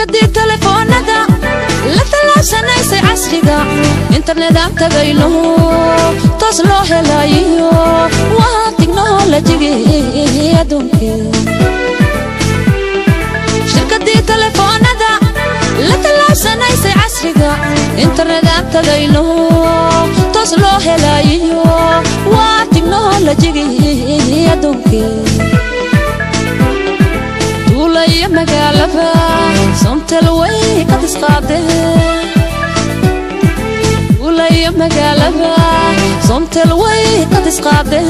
shirkadii telefoonada la talaabsanaysay casriga internet aan tagayno toos loo helayo waa tiknoolajigi adduunka shirkadii telefoonada la talaabsanaysay casriga internet aan tagayno toos loo helayo waa tiknoolajigi adduunka ولا مقالبة صمت الوي قد اسقاده ولا مقالبة صمت الوي قد اسقاده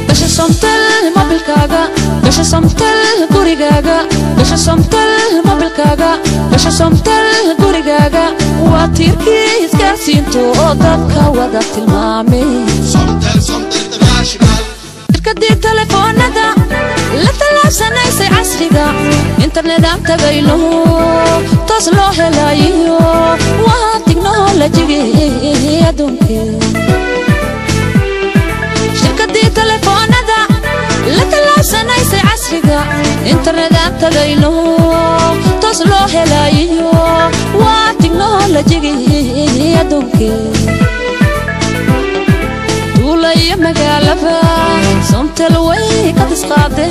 باش صمت الموبيل كاغا باش صمت الكوري كاغا باش صمت الموبيل كاغا باش صمت الكوري كاغا واتيركي اسكاسينتو ودك ودك المامي صمت انترناشونال شركتي تليفونada la talaabsanaysay casriga internet aan tagayno toos loo helayo waa tiknoolajigi adduunka shirkadii telefoonada la talaabsanaysay casriga internet aan tagayno toos loo helayo waa tiknoolajigi adduunka ولا مقالبة صمت الوي قد اسقاده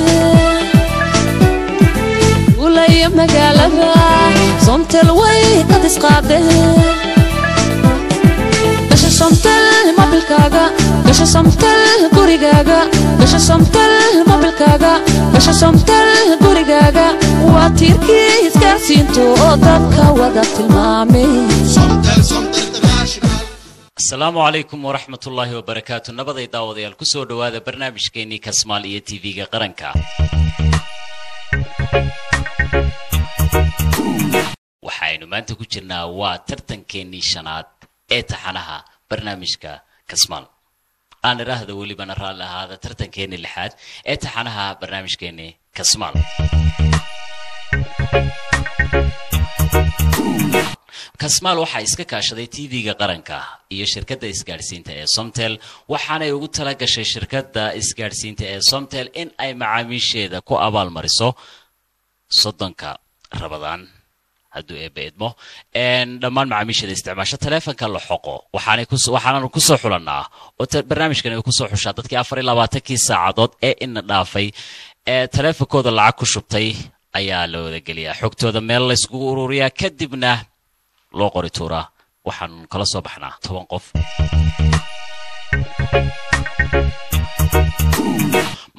ولا مقالبة صمت الوي قد اسقاده باش صمت الموبيل كاغا باش صمت الكوري كاغا باش صمت الموبيل كاغا باش صمت الكوري كاغا واتيركي اسكاسينتو ودك ودك المامي صمت السلام عليكم ورحمة الله وبركاته نبضي داودي الكسو هذا برنامج كيني كسمالية تي في قرنكا وحاينو ما انتو كجرنا واترتن كيني شنات ايتحانها برنامجك كسمال انا راهده ولي بنرى هذا ترتن كيني اللحاد ايتحانها برنامج كيني كسمال كسمال waxaa iska kaashaday TV-ga qaranka iyo shirkadda isgaarsiinta ee Somtel waxaana ay ugu tala gashay shirkadda isgaarsiinta ee Somtel in ay macaamiisheeda ku abaal mariso 30ka Ramadaan hadduu ay beedmo dhammaan macaamiisheeda isticmaasha telefoonka la xoqo waxaana ku soo xulanaa oo barnaamijkan ay ku soo xushaa dadkii 24kii saacadood ee in dhaafay telefoonkooda lacag ku shubtay ayaa loo wada geliyaa xogtooda meel la isku ururiyaa kadibna loo qori tuura waxaan kala soo baxnaa 10 qof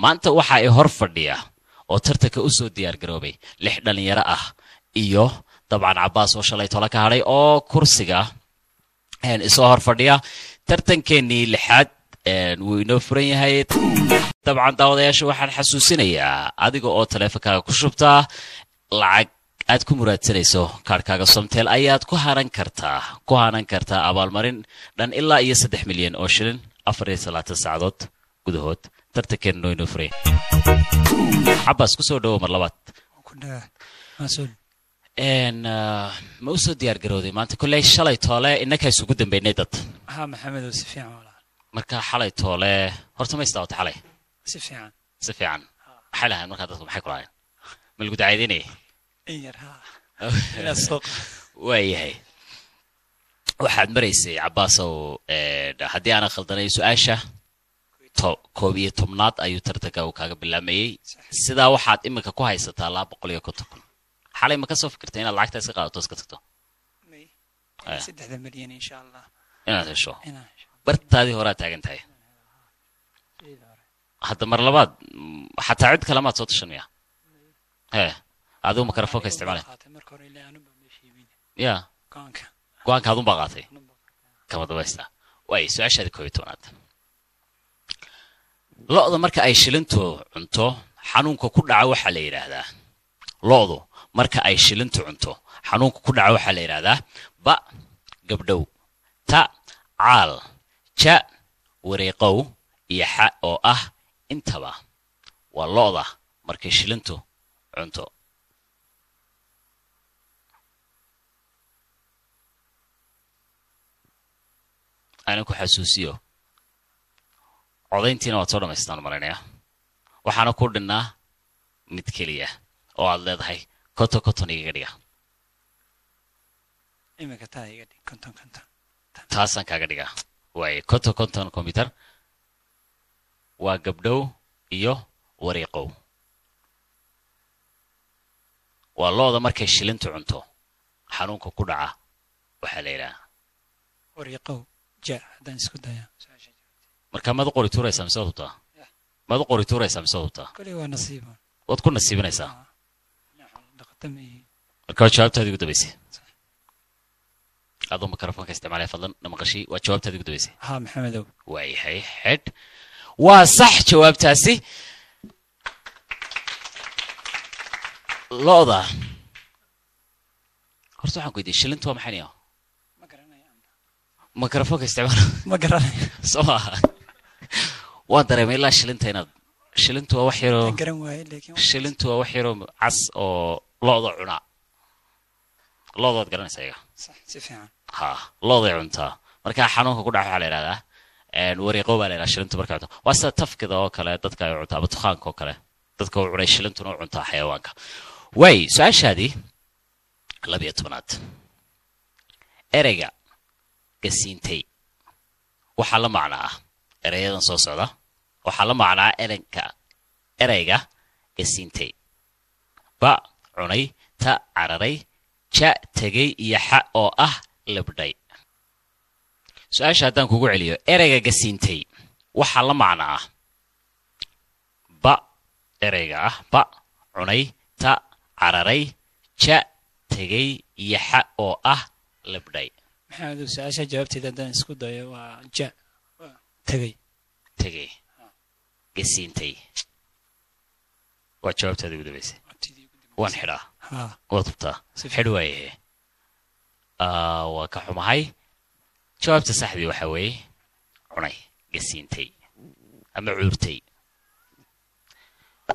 maanta waxa ay hor fadhiya oo tartanka u soo diyaar garoobay 6 dhalinyaro ah iyo dabcan Abbas oo shalay tola ka haray oo kursiga isoo hor fadhiya tartankeennii lixaad wuu inoo furan yahay dabcan daawadayaasha waxaan xasuusinayaa adiga oo telefonkaaga ku shubtaa lacag aad ku muraadsanayso kaarkaaga Somtel ayaad ku haran kartaa abaalmarin dhan ilaa iyo 3 milyan oo shilin 34 saacadood gudahood tartankeena inoo furay Abbas ku soo dhawo mar labaad مسؤول ma u soo diyaar garowday maanta kulay shalay toole innaka isugu dambeynay dad ها محمد وسفيان ولا marka xalay toole horta ma istaawta xalay سفيان si fiican maxay lahayn marka dadku maxay ku lahayn ma lagu dacaydinay يرها الى السوق waayahay waxaad maraysay Abbas oo haddii aan khaldanay su'aasha koob iyo tobnaad ayuu tartanka uu kaaga bilaamayay sidaa waxaad iminka ku haysataa 250 xalay ma ka soo fikirtay inaad lacagta iska qaadato iska tagto 6 مليون ان شاء الله inaad hesho bartaadii hore taagan tahay hadda mar labaad xataa cid kale ma soo tashanaya aduu makarafoonka isticmaalay ya go'aanka aduu baqaatay kama dabaysta way su'aashaada koob iyo tobnaad lo'da marka ay shilintu cunto xanuunka ku dhaca waxa la yiraahdaa lo'du marka ay shilintu cunto xanuunka ku dhaca waxa la yiraahdaa ba gabdhow ta caal ja wareeqow iyo xa oo ah intaba waa lo'da markay shilintu cunto أنا كحسوسيو عضينتينا وطورة مستان مرينيا وحانا كوردنا متكلية oo aad leedahay konton igaga dhiga imika taa iga dhig konton taasaan kaaga dhigaa waaye konton computer waa gabdhow iyo wariiqow waa looda markay shilintu cunto xanuunka ku dhaca waxaa la yidhaha wariiqow ja haddaan isku daya marka maad u qori tuuraysaa mise waad hubtaa maad u qori tuuraysaa mise waad hubtaa koley waa nasiiba waad ku nasiibinaysaa dhaqatama iyo marka waa jawaabtaadii ugu dambaysay adoo mikrofoonka isticmaalaya fadlan namaqashii waa jawaabtaadii ugu dambaysay haa maxamedow waayahay xidh waa sax jawaabtaasi lo'da horta waxaan ku weydiiyey shilintu waa maxay niyo ma garanaya mikrofoonka isticmaala ma garanaya soo maaha waan dareemay ilaa shilinta inaad shilintu waa wax yaroo garan waaye laakiin shilintu waa wax yaroo cas oo lo'da cunaa lo'daad garanaysaa iyaga sax si fiican ha lo'day cuntaa markaa xanuunka ku dhaca waxaa la yidhahdaa wariiqo baa la yidhaha shilintu markay cunto waa sida tafkida oo kale dadka ay cuntaa ama tukaanka oo kale dadka u cunay shilintuna u cuntaa xayawaanka waay su-aashaadii 12aad ereyga gasiintay waxaa la macnaa ereyadan soo socda waxaa la macnaa ereyga gasiintay ba cunay ta cararay ja tegay iyo xa oo ah libdhay su-aasha haddaan kugu celiyo ereyga gasiintay waxaa la macnaa ba ereyga ah ba cunay ta cararay ja tegay iyo xa oo ah libdhay maxamedow su-aasha jawaabteeda haddaan isku dayo waa ja tegay gasiintay waa jawaabtaada ugu dambaysay waan xidhaa haa waad hubtaa xidh waayahe waa ka xumahay jawaabta saxdii waxaa weeye cunay gasiintay ama cuurtay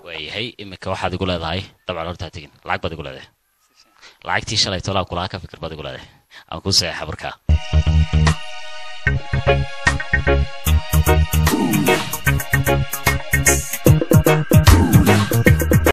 waayahay iminka waxaad igu leedahay dabcan hortaa tegin lacag baad igu leedahay lacagtii shalay tolaa kulaha ka fikir baad igu leedahay aan kuu saxeexa markaa